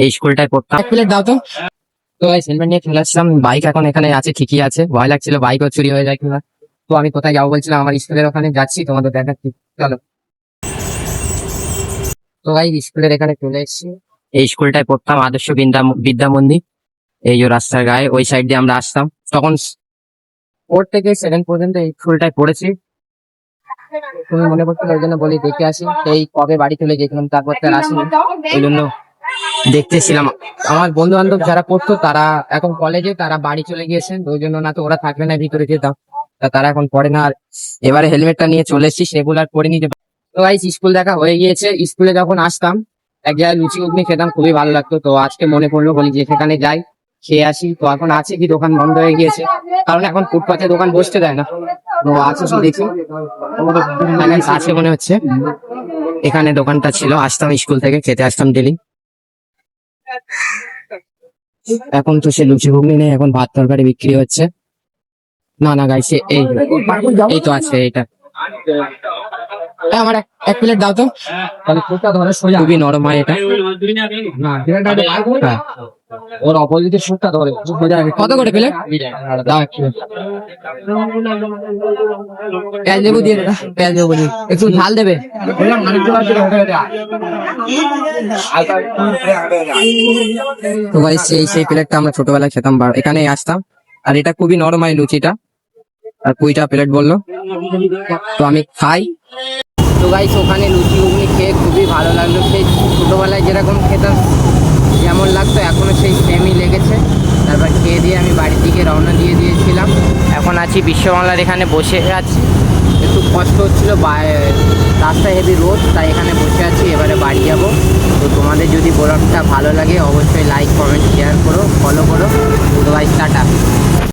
এই স্কুলটায় পড়তাম। এক প্লেট দাও তো। তো ভাই হেলমেট নিয়ে চলে আসছিলাম, বাইক এখন এখানে আছে, ঠিকই আছে, ভয় লাগছিল বাইকও চুরি হয়ে যায় কিনা। তো আমি কোথায় যাবো বলছিলাম, আমার স্কুলের ওখানে যাচ্ছি, তোমাদের দেখাচ্ছি, চলো। তো ভাই স্কুলের এখানে চলে এসেছি। এই স্কুলটায় পড়তাম, আদর্শ বিদ্যা মন্দির। এই যে রাস্তার গায়ে ওই সাইড দিয়ে আমরা আসতাম তখন। 4 থেকে 7 পর্যন্ত এই স্কুলটায় পড়েছি। তুমি মনে করছিল ওই জন্য বলি দেখে আসি, সেই কবে বাড়ি চলে গেছিলাম, তারপর তার আসিনি, ওই জন্য দেখতেছিলাম। আমার বন্ধু বান্ধব যারা পড়তো তারা এখন কলেজে, তারা বাড়ি চলে গিয়েছেন, ওই জন্য না তো ওরা থাকবে না, ভিতরে যেতাম, তারা এখন পড়ে না। আর এবারে হেলমেটটা নিয়ে চলে এসেছি, সেগুলো আর পরে নিতে। তো ভাই স্কুল দেখা হয়ে গিয়েছে। স্কুলে যখন আসতাম এক জায়গায় লুচি ঘুগনি খেতাম, খুবই ভালো লাগতো। তো আজকে মনে পড়লো, বলি যে সেখানে যাই, খেয়ে আসি। তো এখন আছে কি, দোকান বন্ধ হয়ে গিয়েছে, কারণ এখন ফুটপাতে দোকান বসতে দেয় না। তো আছে কি দেখি, আছে মনে হচ্ছে। এখানে দোকানটা ছিল, আসতাম স্কুল থেকে, খেতে আসতাম ডেলি। এখন তো সে লুচি ঘুগনি নেই, এখন ভাত তরকারি বিক্রি হচ্ছে। না না গাইছে, এই তো আছে এটা। আমার এক প্লেট দাও তো। খুবই নরম হয় এটা। হ্যাঁ। ওর অপোজিটের সুটটা ধরে। কত করে প্লেট? দাও একটু। পেঁয়াজ লেবু দিয়ে দেবে, পেঁয়াজ লেবু দিয়ে একটু ঝাল দেবে। তো ভাই সেই প্লেটটা আমরা ছোটবেলায় খেতাম, এখানে আসতাম। আর এটা খুবই নরম হয় লুচিটা। আর 20টা প্লেট বললো, তো আমি খাই। তো গাইস ওখানে লুচি ঘুগনি খেয়ে খুবই ভালো লাগলো। সেই ছোটবেলায় যেরকম খেতাম, যেমন লাগতো এখনো সেই সেমই লেগেছে। তারপর খেয়ে দিয়ে আমি বাড়ির দিকে রওনা দিয়ে দিয়েছিলাম। এখন আছি বিশ্ব বাংলার এখানে বসে আছি। একটু কষ্ট হচ্ছিল, রাস্তায় হেভি রোদ, তাই এখানে বসে আছি। এবারে বাড়ি যাব। তো তোমাদের যদি ব্লগটা ভালো লাগে অবশ্যই লাইক কমেন্ট শেয়ার করো, ফলো করো। তো গাইস টাটা।